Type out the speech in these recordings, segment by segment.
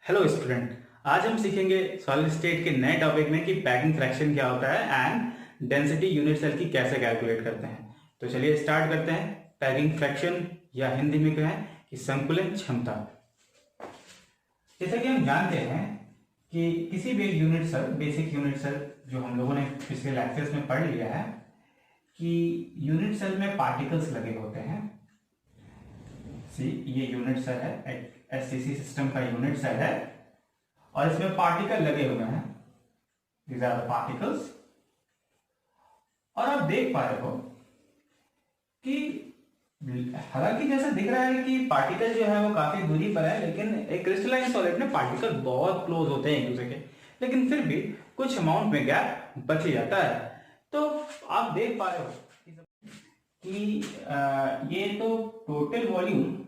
Hello student. आज हम सीखेंगे सॉलिड स्टेट के नए टॉपिक में कि पैकिंग फ्रैक्शन क्या होता है एंड डेंसिटी यूनिट सेल की कैसे कैलकुलेट करते हैं। तो चलिए स्टार्ट करते हैं। पैकिंग फ्रैक्शन या हिंदी में क्या है कि संकुलन क्षमता। जैसा कि हम जानते हैं कि किसी भी unit cell, basic unit cell जो हम लोगों ने पिछले लेक्चर्स में पढ़ लिया है कि यूनिट सेल में पार्टिकल्स लगे होते हैं। ये यूनिट सेल है, एससीसी सिस्टम का यूनिट सेल है और इसमें पार्टिकल लगे हुए हैं। These are the particles. और आप देख पा रहे हो कि हालांकि जैसा दिख रहा है कि पार्टिकल जो है वो काफी दूरी पर है, लेकिन एक क्रिस्टलाइन सॉलिड में पार्टिकल बहुत क्लोज होते हैं एक दूसरे के, लेकिन फिर भी कुछ अमाउंट में गैप बच ही जाता है। तो आप देख पा रहे हो कि ये तो total volume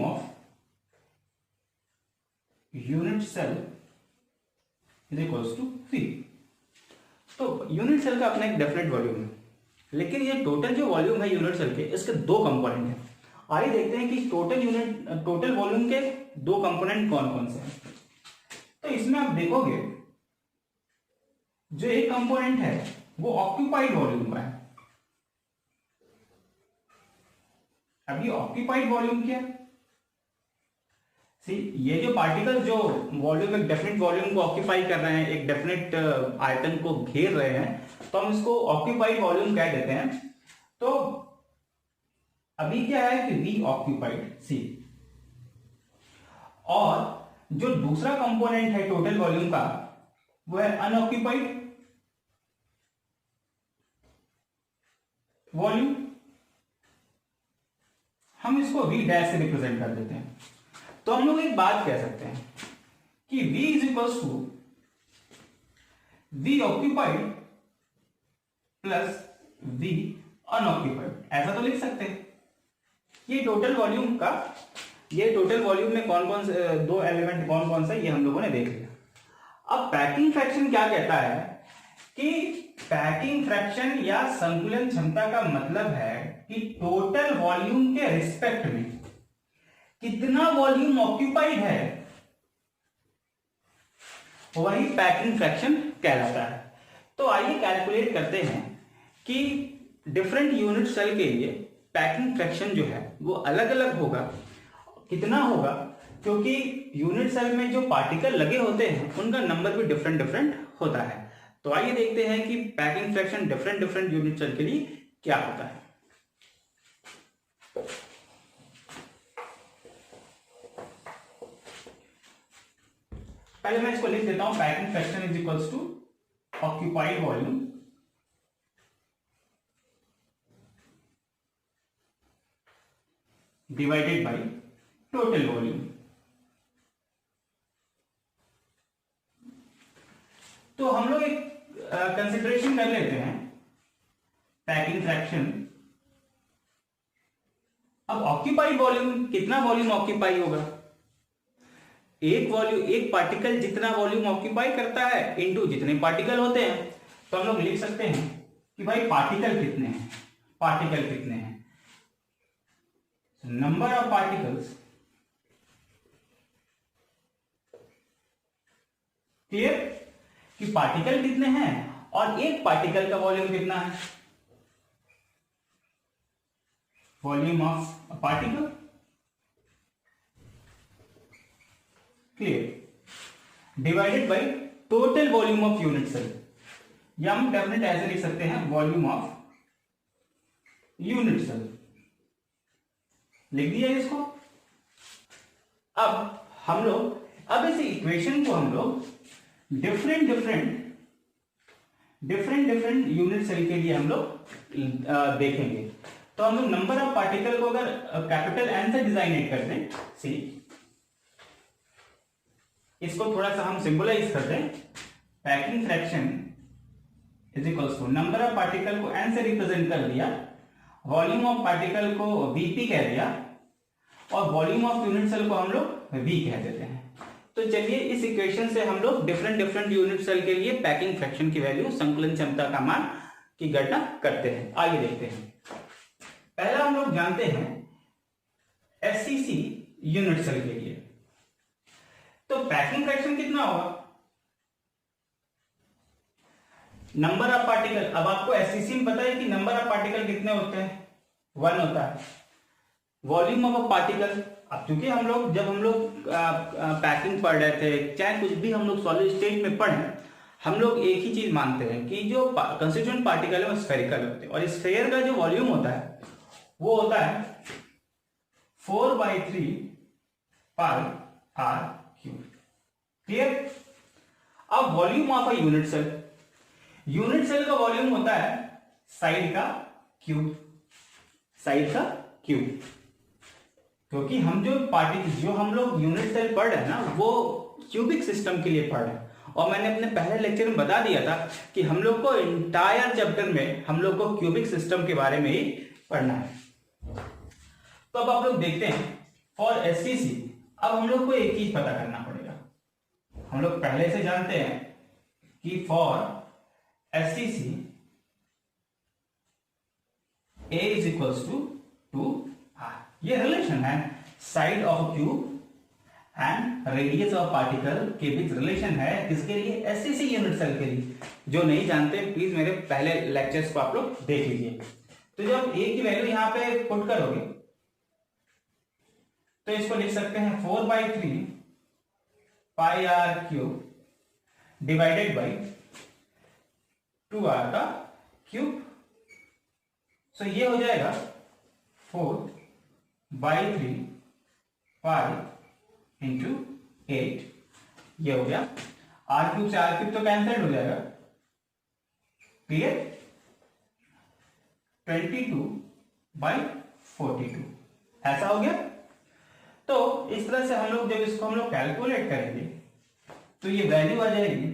of unit cell is equals to V। तो यूनिट सेल का अपना एक डेफिनेट वॉल्यूम है, लेकिन ये टोटल जो वॉल्यूम है यूनिट सेल के, इसके दो कंपोनेंट हैं। आइए देखते हैं कि टोटल वॉल्यूम के दो कंपोनेंट कौन कौन से हैं। तो इसमें आप देखोगे जो एक कंपोनेंट है वो ऑक्यूपाइड वॉल्यूम का है। अब ये ऑक्यूपाइड वॉल्यूम क्या है? ये जो पार्टिकल जो वॉल्यूम, एक डेफिनेट वॉल्यूम को ऑक्यूपाई कर रहे हैं, एक डेफिनेट आयतन को घेर रहे हैं, तो हम इसको ऑक्यूपाइड वॉल्यूम कह देते हैं। तो अभी क्या है कि वी ऑक्यूपाइड सी, और जो दूसरा कंपोनेंट है टोटल वॉल्यूम का वो है अनऑक्यूपाइड वॉल्यूम। हम इसको V डैश से रिप्रेजेंट कर देते हैं। तो हम लोग एक बात कह सकते हैं कि V is equals to V occupied plus V unoccupied, ऐसा तो लिख सकते हैं। ये टोटल वॉल्यूम में कौन कौन से दो एलिमेंट कौन कौन से, ये हम लोगों ने देख लिया। अब पैकिंग फ्रैक्शन क्या कहता है कि पैकिंग फ्रैक्शन या संकुलन क्षमता का मतलब है कि टोटल वॉल्यूम के रिस्पेक्ट में कितना वॉल्यूम ऑक्यूपाइड है, वही पैकिंग फ्रैक्शन कहलाता है। तो आइए कैलकुलेट करते हैं कि डिफरेंट यूनिट सेल के लिए पैकिंग फ्रैक्शन जो है वो अलग अलग होगा। कितना होगा? क्योंकि यूनिट सेल में जो पार्टिकल लगे होते हैं उनका नंबर भी डिफरेंट होता है। तो आइए देखते हैं कि packing fraction different unit cell के लिए क्या होता है। पहले मैं इसको लिख देता हूं। Packing fraction is equals to occupied volume divided by total volume. तो हम लोग एक कंसिडरेशन कर लेते हैं पैकिंग फ्रैक्शन। अब ऑक्यूपाइड वॉल्यूम, कितना वॉल्यूम ऑक्यूपाई होगा? एक पार्टिकल जितना वॉल्यूम ऑक्यूपाई करता है इनटू जितने पार्टिकल होते हैं। तो हम लोग लिख सकते हैं कि भाई पार्टिकल कितने हैं, नंबर ऑफ पार्टिकल्स। क्लियर कि पार्टिकल कितने हैं और एक पार्टिकल का वॉल्यूम कितना है, volume of particle. Clear, divided by total volume of unit cell, या हम डेफिनेट ऐसे लिख सकते हैं वॉल्यूम ऑफ यूनिट सेल। लिख दिया इसको। अब इस इक्वेशन को हम लोग डिफरेंट यूनिट सेल के लिए हम लोग देखेंगे। तो हम लोग नंबर ऑफ पार्टिकल को अगर कैपिटल N से डिजाइनेट कर दें, सी इसको थोड़ा सा हम सिंबलाइज कर दें। Packing fraction is equals to number of particle को N से रिप्रेजेंट कर दिया, वॉल्यूम ऑफ पार्टिकल को Vp कह दिया, और वॉल्यूम ऑफ यूनिट सेल को हम लोग V कह देते हैं। तो चलिए इस इक्वेशन से हम लोग डिफरेंट यूनिट सेल के लिए पैकिंग फ्रैक्शन की वैल्यू, संकुलन क्षमता का मान की गणना करते हैं। आइए देखते हैं। पहला हम लोग जानते हैं एससीसी यूनिट सेल के लिए। तो पैकिंग फ्रैक्शन कितना होगा, नंबर ऑफ पार्टिकल। अब आपको एससीसी में पता है कि नंबर ऑफ पार्टिकल कितने होते हैं, 1 होता है। वॉल्यूम ऑफ अ पार्टिकल, अब क्योंकि जब हम लोग पैकिंग पढ़ रहे थे, चाहे कुछ भी हम लोग सॉलिड स्टेट में पढ़े, हम लोग एक ही चीज मानते हैं कि जो कंस्टिट्यूएंट पार्टिकल है वो स्फेरिकल होते हैं, और स्फेयर का जो वॉल्यूम होता है वो होता है 4/3 पाई आर क्यूब। क्लियर। अब volume of a unit cell, unit cell का वॉल्यूम होता है साइड का क्यूब, साइड का क्यूब। क्योंकि हम जो हम लोग यूनिट सेल पढ़ रहे हैं ना, वो क्यूबिक सिस्टम के लिए पढ़ रहे हैं। और मैंने अपने पहले लेक्चर में बता दिया था कि हम लोग को इंटायर चैप्टर में हम लोग को क्यूबिक सिस्टम के बारे में ही पढ़ना है। तो अब आप लोग देखते हैं फॉर एससीसी, अब हम लोग को एक चीज पता करना पड़ेगा। हम लोग पहले से जानते हैं कि for SCC A is equals to R, ये रिलेशन है side of cube and radius of particle के बीच रिलेशन है। किसके लिए, एससीसी यूनिट सेल के लिए। जो नहीं जानते प्लीज मेरे पहले लेक्चर्स को आप लोग देख लीजिए। तो जब A की वैल्यू यहां पे पुट करोगे तो इसको लिख सकते हैं 4/3 pi r cube divided by 2r का क्यूब। सो ये हो जाएगा 4/3 पाई इंटू 8, ये हो गया। आर क्यूब से आर क्यूब तो कैंसिल हो जाएगा। क्लियर। 22/42 ऐसा हो गया। तो इस तरह से हम लोग जब इसको हम लोग कैलकुलेट करेंगे तो ये वैल्यू आ जाएगी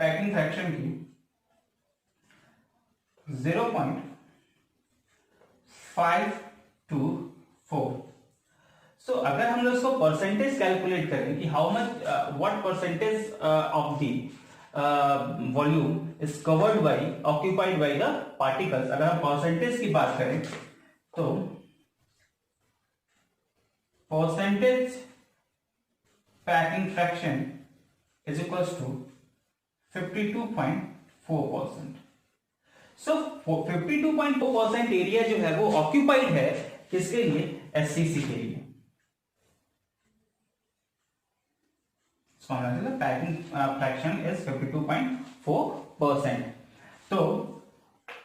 पैकिंग फ्रैक्शन की 0.524। सो अगर हम लोग इसको परसेंटेज कैलकुलेट करें कि how much what percentage of the volume is covered by occupied by the particles, अगर हम परसेंटेज की बात करें तो percentage packing fraction is equals to 52.4%। So 52.4% area जो है वो ऑक्यूपाइड है किसके लिए, एससीसी के लिए। Packing fraction is 52.4%। तो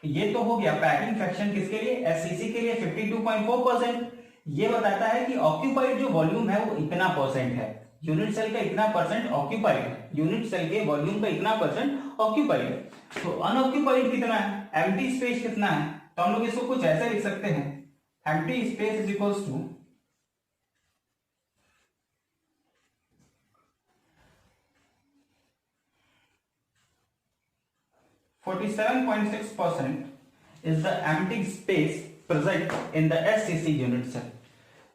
ये तो हो गया पैकिंग फ्रैक्शन किसके लिए, एससीसी के लिए 52.4%। ये बताता है कि ऑक्यूपाइड जो वॉल्यूम है वो इतना परसेंट है, यूनिट सेल का इतना परसेंट ऑक्यूपाइड है, यूनिट सेल के वॉल्यूम का इतना परसेंट ऑक्यूपाइड है। तो अनऑक्यूपाइड कितना है, एम्प्टी स्पेस कितना है, तो हम लोग इसको कुछ ऐसे लिख सकते हैं, empty space is equals to (47.6% is the empty space present in the SCC unit cell।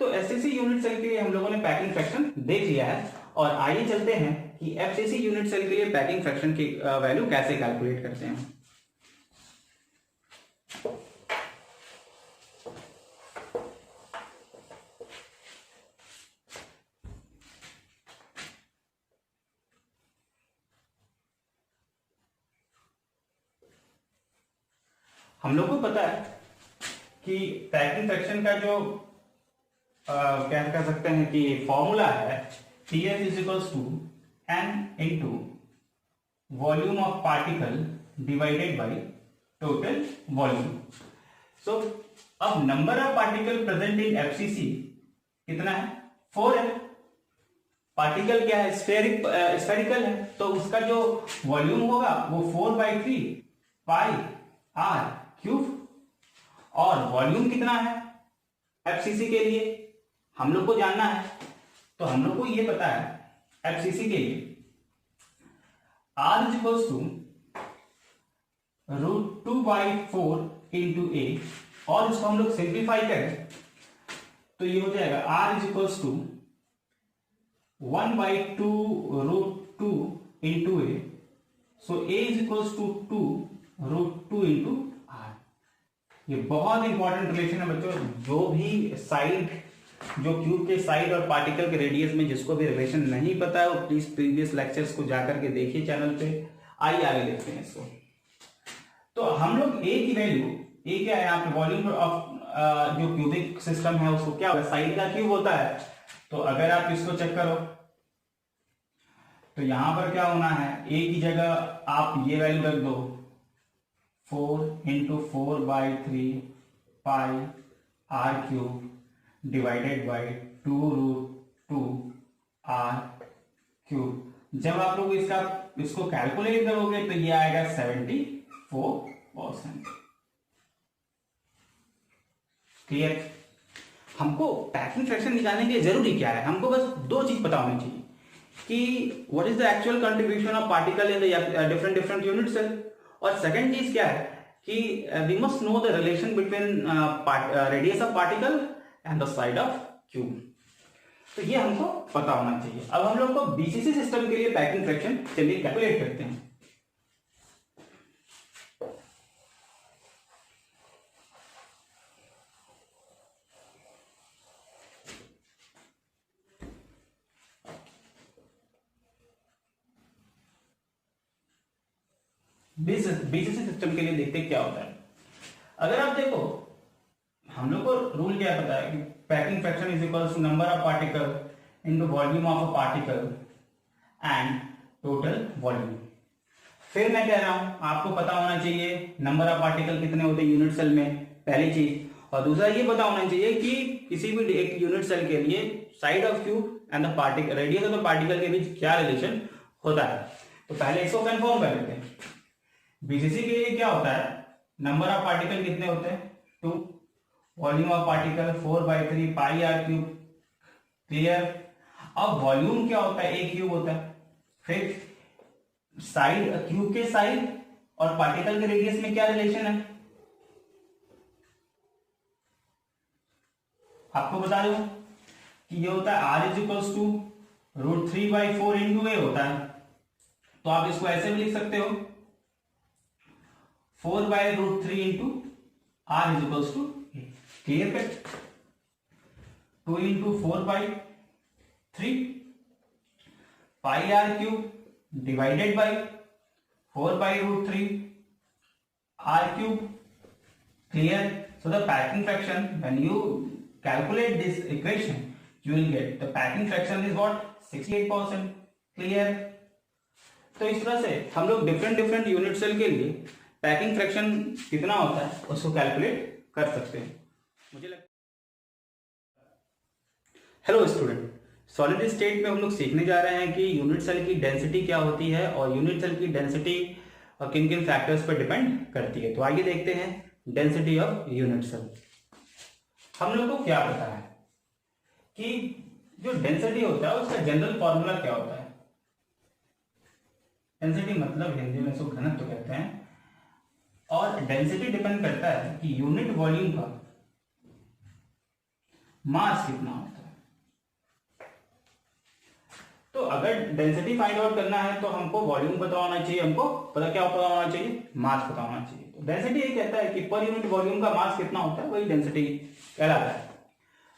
तो SCC यूनिट सेल के लिए हम लोगों ने पैकिंग फ्रैक्शन देख लिया है, और आइए चलते हैं कि FCC यूनिट सेल के लिए पैकिंग फ्रैक्शन की वैल्यू कैसे कैलकुलेट करते हैं। हम लोग को पता है कि पैकिंग फ्रैक्शन का जो क्या कह सकते हैं कि फॉर्मूला है, TF is equals to n into volume of particle divided by total volume. So अब number of particle present in FCC कितना है, 4 है। पार्टिकल क्या है, स्फेरिकल है, तो उसका जो वॉल्यूम होगा वो 4/3 पाई आर क्यूब। और वॉल्यूम कितना है FCC के लिए हम लोग को जानना है, तो हम लोग को ये पता है FCC के लिए R is equals to √2/4 into a, और इसको हम लोग सिंप्लीफाई करें तो ये हो जाएगा R is equals to 1/2 √2 into a. So A is equals to 2 √2 into R। ये बहुत इंपॉर्टेंट रिलेशन है बच्चों। जो भी साइड जो क्यूब के साइड और पार्टिकल के रेडियस में जिसको भी रिलेशन नहीं पता है वो प्लीज प्रीवियस लेक्चर्स को जाकर के देखिए चैनल पे। आइए आगे देखते हैं इसको। तो हम लोग ए की वैल्यू, ए क्या है यहाँ पे, वॉल्यूम ऑफ जो क्यूबिक सिस्टम है उसको क्या होगा, साइड का क्यूब होता है। तो अगर आप इसको चेक करो तो यहां पर क्या होना है, ए की जगह आप ये वैल्यू रख दो 4 into 4/3 pi r cube divided by 2√2 r cube. जब आप लोग इसको कैलकुलेट करोगे तो ये आएगा 74%। क्लियर? हमको पैकिंग फ्रैक्शन निकालने के लिए जरूरी क्या है, हमको बस दो चीज पता होनी चाहिए कि what is the actual contribution of particle in the different unit cell, और सेकंड चीज क्या है कि we must know the relation between radius of particle and the side of cube. तो ये हमको पता होना चाहिए। अब हम लोग को बीसीसी सिस्टम के लिए पैकिंग फ्रैक्शन चलिए कैलकुलेट करते हैं। बीसीसी सिस्टम के लिए देखते क्या होता है। अगर आप देखो, हम लोग को रूल क्या पता है कि packing fraction is equal to number of particle into volume of a particle and total volume. फिर मैं कह रहा हूं आपको पता होना चाहिए नंबर ऑफ पार्टिकल कितने होते हैं यूनिट सेल में, पहली चीज, और दूसरा ये पता होना चाहिए कि किसी भी एक यूनिट सेल के लिए side of cube and the particle radius of the particle के बीच क्या रिलेशन होता है। तो पहले इसको कंफर्म कर लेते हैं। बीसीसी के लिए क्या होता है, नंबर ऑफ पार्टिकल कितने होते हैं 2, volume of particle 4/3 pi r cube. Clear? अब वॉल्यूम क्या होता है, ए क्यूब होता है। फिर साइड, क्यूब के साइड और पार्टिकल के रेडियस में क्या रिलेशन है आपको बता दो कि ये होता है r is equals to √3/4 into a होता है। तो आप इसको ऐसे भी लिख सकते हो 4/√3 into r is equals to a. Clear cut? 2 into 4/3 pi r cube divided by 4/√3 r cube. Clear? So the packing fraction, when you calculate this equation, you will get the packing fraction is what 68%. Clear? तो इस तरह से हम लोग different unit cell के लिए packing fraction कितना होता है उसको कैलकुलेट कर सकते हैं। मुझे लगता है हेलो स्टूडेंट, सॉलिड स्टेट में हम लोग सीखने जा रहे हैं कि यूनिट सेल की डेंसिटी क्या होती है और यूनिट सेल की डेंसिटी किन किन फैक्टर्स पर डिपेंड करती है। तो आइए देखते हैं डेंसिटी ऑफ यूनिट सेल। हम लोग को क्या पता है कि जो डेंसिटी होता है उसका जनरल फॉर्मूला क्या होता है। डेंसिटी मतलब हिंदी में इसको घनत्व तो कहते हैं, और डेंसिटी डिपेंड करता है कि यूनिट वॉल्यूम का मास कितना होता है। तो अगर डेंसिटी फाइंड आउट करना है तो हमको वॉल्यूम पता होना चाहिए, हमको क्या पता होना चाहिए, मास पता होना चाहिए। तो डेंसिटी ये कहता है कि पर यूनिट वॉल्यूम का मास कितना होता है, वही डेंसिटी कहलाता है।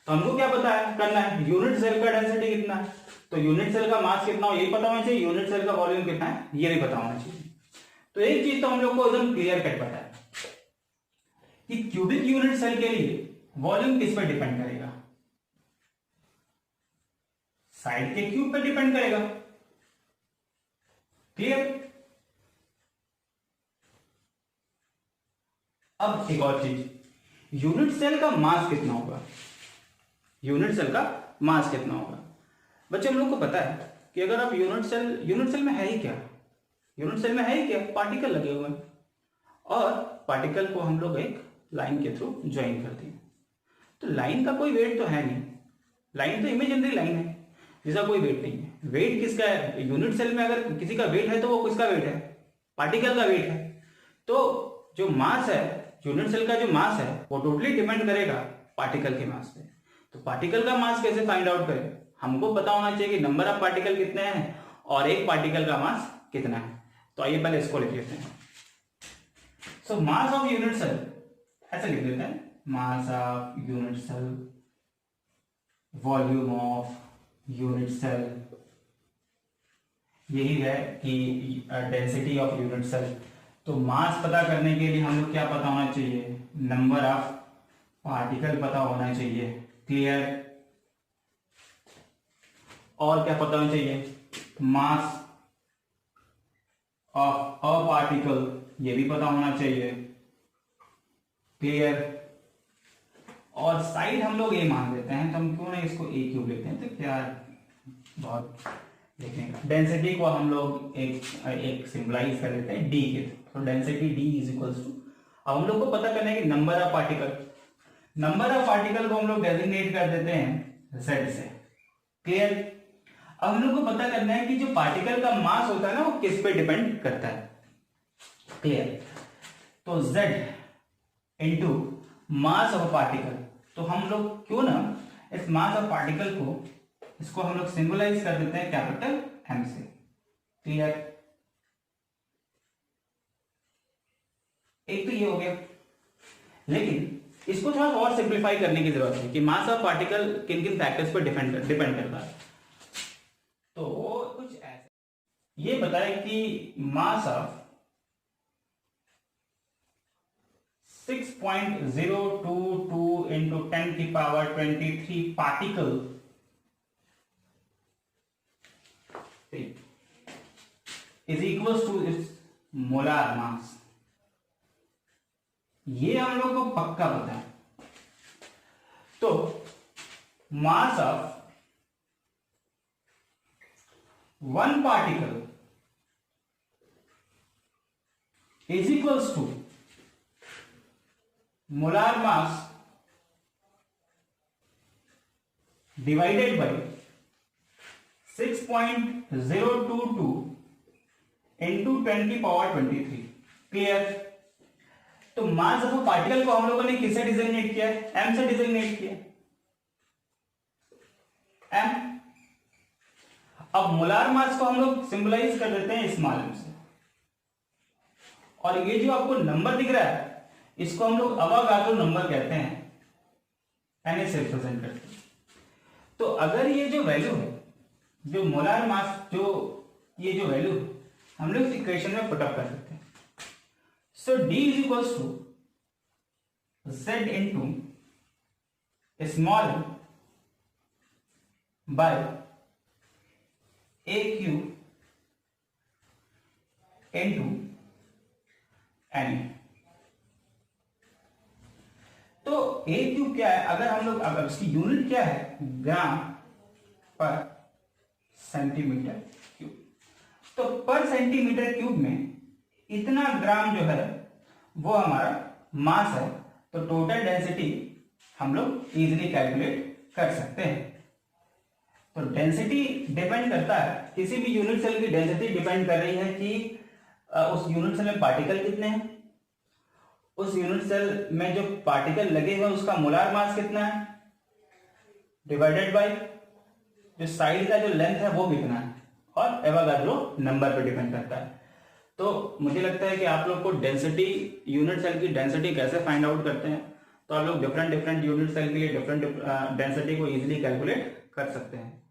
तो हमको क्या पता है करना है, यूनिट सेल का डेंसिटी कितना है, तो यूनिट सेल का मास कितना हो यही पता होना चाहिए, यूनिट सेल का वॉल्यूम कितना है ये भी पता होना चाहिए। तो एक चीज तो हम लोग को एकदम क्लियर कट पता है कि क्यूबिक यूनिट सेल के लिए वॉल्यूम किस पर डिपेंड करेगा, साइड के क्यूब पर डिपेंड करेगा। क्लियर? अब एक और चीज, यूनिट सेल का मास कितना होगा, यूनिट सेल का मास कितना होगा। बच्चे हम लोग को पता है कि अगर आप यूनिट सेल में है ही क्या, यूनिट सेल में है ही क्या, पार्टिकल लगे हुए हैं और पार्टिकल को हम लोग एक लाइन के थ्रू ज्वाइन करते हैं। तो लाइन का कोई वेट तो है नहीं, लाइन तो इमेजिनरी लाइन है जिसका कोई वेट नहीं है। वेट किसका है, यूनिट सेल में अगर किसी का वेट है तो वो किसका वेट है, पार्टिकल का वेट है। तो जो मास है, यूनिट सेल का जो मास है वो टोटली डिपेंड करेगा पार्टिकल के मास पे। तो पार्टिकल का मास कैसे फाइंड आउट करें, हमको पता होना चाहिए कि नंबर ऑफ पार्टिकल कितने हैं और एक पार्टिकल का मास कितना है। तो आइए पहले इसको लिख लेते हैं। So mass of unit cell ऐसे लिख देते हैं, mass of unit cell volume of unit cell, यही है कि डेंसिटी ऑफ यूनिट सेल। तो मास पता करने के लिए हम लोग क्या पता होना चाहिए, नंबर ऑफ पार्टिकल पता होना चाहिए, क्लियर। और क्या पता होना चाहिए, मास ऑफ अ पार्टिकल, ये भी पता होना चाहिए, क्लियर। और साइड हम लोग ए मान लेते हैं, तो हम क्यों ना इसको ए क्यूब लेते हैं, तो क्या बहुत लिखने का। डेंसिटी को हम लोग एक सिंबलाइज कर लेते हैं डी के, तो density d is equals to, अब हम लोग को पता करना है कि number of particle, number of particle को हम लोग डेजिग्नेट कर देते हैं जेड से, क्लियर। अब हम लोग को पता करना है कि जो पार्टिकल का मास होता है ना वो किस पे डिपेंड करता है, क्लियर। तो Z into mass of particle, तो हम लोग क्यों ना इस मास ऑफ पार्टिकल को, इसको हम लोग सिंबलाइज कर देते हैं कैपिटल एम से, क्लियर। एक तो ये हो गया, लेकिन इसको थोड़ा और सिंप्लीफाई करने की जरूरत है कि मास ऑफ पार्टिकल किन किन फैक्टर्स पर डिपेंड करता है। तो कुछ ऐसे ये बताए कि मास ऑफ 6.022 into 10 की power 23 particle is equal to its molar mass. ये हम लोग को पक्का पता है। तो mass of one particle is equals to molar mass divided by 6.022 into 10 की पावर 23, क्लियर। तो मास ऑफ पार्टिकल को हम लोगों ने किससे डिजिग्नेट किया है, एम से डिजिग्नेट किया, एम। अब मोलार मास को हम लोग सिंबलाइज कर देते हैं स्मॉल एम से, और ये जो आपको नंबर दिख रहा है इसको हम लोग अवागाद्रो नंबर कहते हैं, एन से रिप्रेजेंट करते हैं। तो अगर ये जो वैल्यू है, जो मोलार मास, जो ये जो वैल्यू है, हम लोग इस इक्वेशन में पुट अप कर सकते हैं। So D is equals to Z into small by A cube into N। तो A क्यूब क्या है, अगर हम लोग, अगर उसकी यूनिट क्या है, ग्राम पर सेंटीमीटर क्यूब, तो पर सेंटीमीटर क्यूब में इतना ग्राम जो है वो हमारा मास है। तो टोटल डेंसिटी हम लोग इजीली कैलकुलेट कर सकते हैं। तो डेंसिटी डिपेंड करता है, किसी भी यूनिट सेल की डेंसिटी डिपेंड कर रही है कि उस यूनिट सेल में पार्टिकल कितने हैं, उस यूनिट सेल में जो पार्टिकल लगे हुए उसका मोलार मास कितना है, डिवाइडेड बाय जो साइड का जो लेंथ है वो कितना है, और एवोगाड्रो नंबर पे डिपेंड करता है। तो मुझे लगता है कि आप लोग को डेंसिटी, यूनिट सेल की डेंसिटी कैसे फाइंड आउट करते हैं, तो आप लोग डिफरेंट यूनिट सेल के लिए डिफरेंट डेंसिटी को इजीली कैलकुलेट कर सकते हैं।